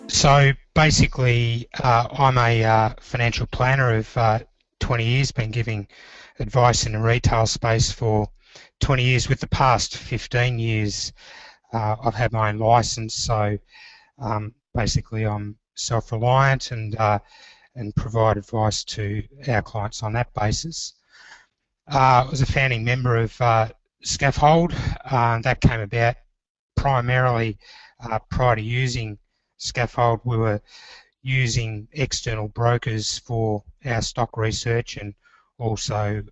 So basically, I'm a financial planner of 20 years, been giving advice in the retail space for 20 years. With the past 15 years, I've had my own license, so basically I'm self-reliant and provide advice to our clients on that basis. I was a founding member of Skaffold. That came about primarily prior to using Skaffold. We were using external brokers for our stock research and also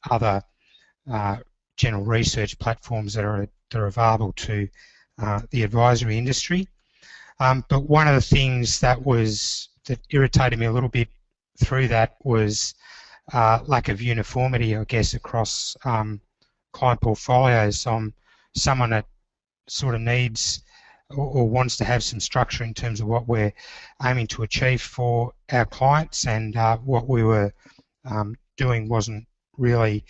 other general research platforms that are available to the advisory industry. But one of the things that irritated me a little bit through that was lack of uniformity, I guess, across client portfolios. So I'm someone that sort of needs or wants to have some structure in terms of what we're aiming to achieve for our clients, and what we were doing wasn't really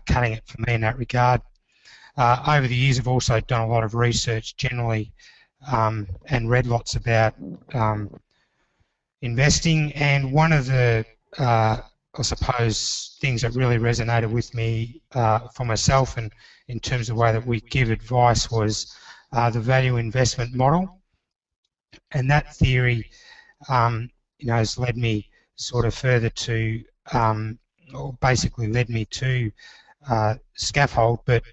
cutting it for me in that regard. Over the years, I've also done a lot of research generally and read lots about investing, and one of the I suppose things that really resonated with me for myself and in terms of the way that we give advice was the value investment model, and that theory has led me sort of further to or basically led me to Skaffold. But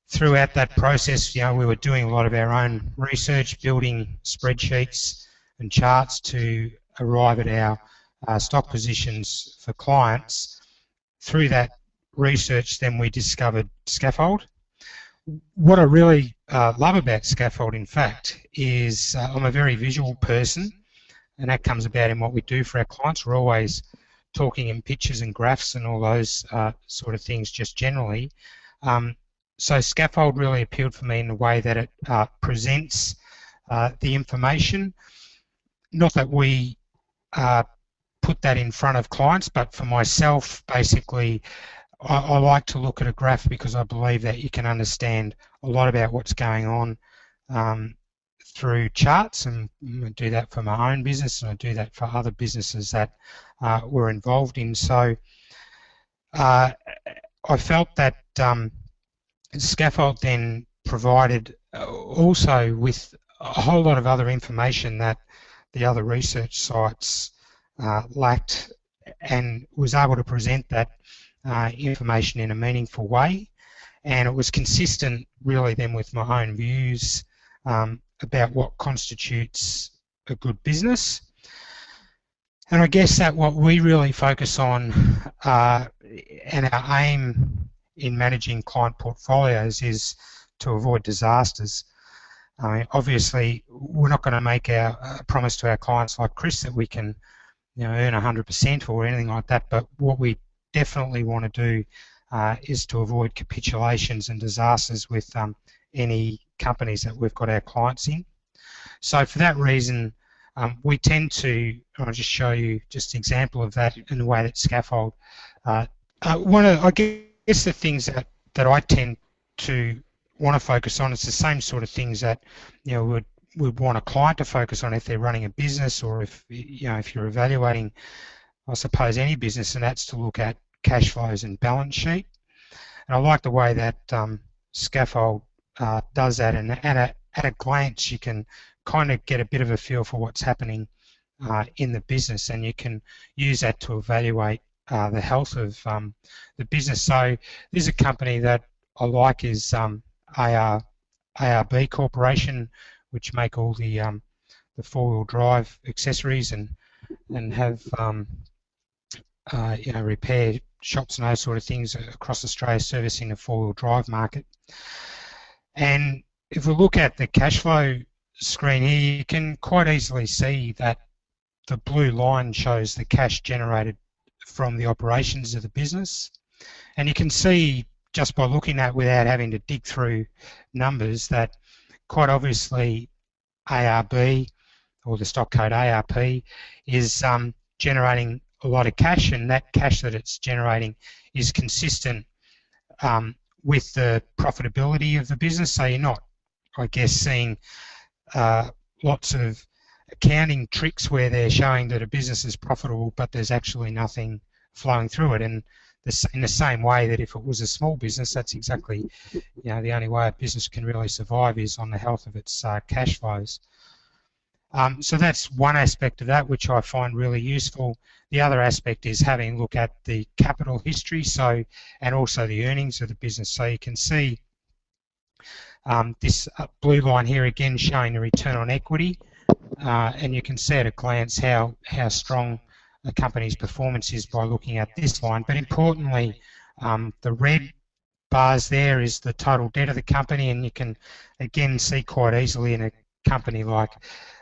throughout that process, we were doing a lot of our own research, building spreadsheets and charts to arrive at our stock positions for clients. Through that research, then we discovered Skaffold. What I really love about Skaffold, in fact, is I'm a very visual person, and that comes about in what we do for our clients. We're always talking in pictures and graphs and all those sort of things just generally. So Skaffold really appealed for me in the way that it presents the information. Not that we put that in front of clients, but for myself, basically, I like to look at a graph because I believe that you can understand a lot about what's going on through charts, and I do that for my own business, and I do that for other businesses that we're involved in. So I felt that Skaffold then provided also with a whole lot of other information that the other research sites lacked, and was able to present that information in a meaningful way, and it was consistent really then with my own views about what constitutes a good business. And I guess that what we really focus on and our aim in managing client portfolios is to avoid disasters. I mean, obviously, we're not going to make our promise to our clients like Chris that we can earn 100% or anything like that, but what we definitely want to do is to avoid capitulations and disasters with any companies that we've got our clients in. So for that reason, we tend to, I'll just show you just an example of that in the way that Skaffold, I guess the things that I tend to want to focus on, it's the same sort of things that would want a client to focus on if they're running a business, or if if you're evaluating, I suppose, any business, and that's to look at cash flows and balance sheet. And I like the way that Skaffold does that, and at a glance you can kind of get a bit of a feel for what's happening in the business, and you can use that to evaluate the health of the business. So there's a company that I like is ARB Corporation, which make all the four-wheel drive accessories and have repair shops and those sort of things across Australia, servicing the four-wheel drive market. And if we look at the cash flow screen here, you can quite easily see that the blue line shows the cash generated from the operations of the business, and you can see just by looking at, without having to dig through numbers, that quite obviously ARB, or the stock code ARP, is generating a lot of cash, and that cash that it's generating is consistent with the profitability of the business. So you're not, I guess, seeing lots of accounting tricks where they're showing that a business is profitable, but there's actually nothing flowing through it. And in the same way that if it was a small business, that's exactly, the only way a business can really survive is on the health of its cash flows. So that's one aspect of that which I find really useful. The other aspect is having a look at the capital history, and also the earnings of the business. So you can see this blue line here again showing the return on equity, and you can see at a glance how strong a company's performance is by looking at this line. But importantly, the red bars there is the total debt of the company, and you can again see quite easily in a company like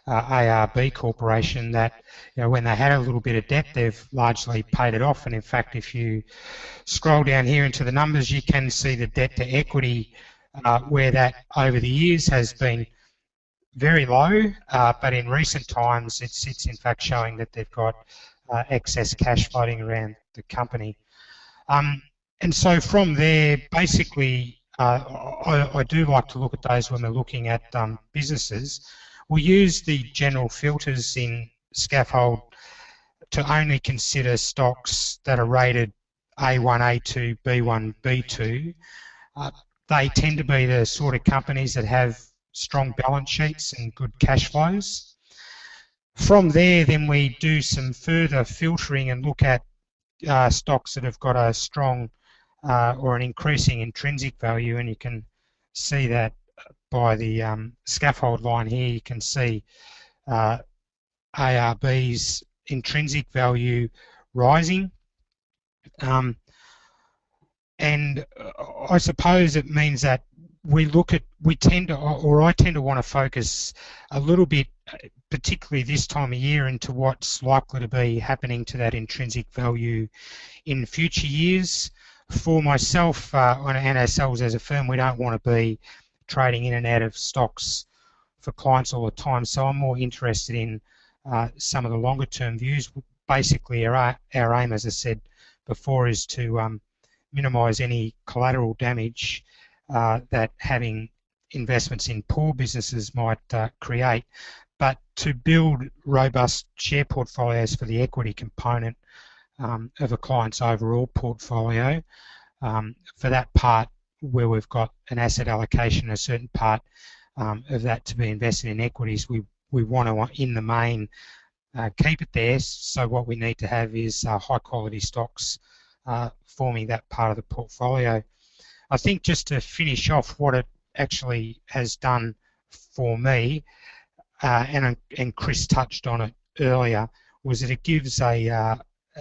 ARB Corporation that when they had a little bit of debt, they've largely paid it off. And in fact, if you scroll down here into the numbers, you can see the debt to equity where that over the years has been very low, but in recent times it's in fact showing that they've got excess cash floating around the company. And so from there, basically, I do like to look at those when we're looking at businesses. We use the general filters in Skaffold to only consider stocks that are rated A1, A2, B1, B2. They tend to be the sort of companies that have strong balance sheets and good cash flows. From there, then we do some further filtering and look at stocks that have got a strong or an increasing intrinsic value, and you can see that by the Skaffold line here. You can see ARB's intrinsic value rising, and I suppose it means that I tend to want to focus a little bit, particularly this time of year, into what's likely to be happening to that intrinsic value in future years. For myself and ourselves as a firm, we don't want to be trading in and out of stocks for clients all the time, so I'm more interested in some of the longer term views. Basically, our aim, as I said before, is to minimise any collateral damage that having investments in poor businesses might create, but to build robust share portfolios for the equity component of a client's overall portfolio. For that part where we've got an asset allocation, a certain part of that to be invested in equities, we want to, in the main, keep it there. So what we need to have is high quality stocks forming that part of the portfolio. I think just to finish off, what it actually has done for me, and Chris touched on it earlier, was that it gives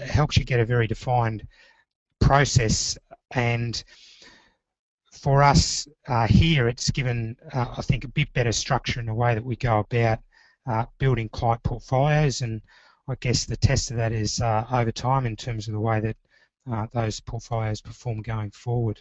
helps you get a very defined process. And for us here, it's given, I think, a bit better structure in the way that we go about building client portfolios, and I guess the test of that is over time in terms of the way that those portfolios perform going forward.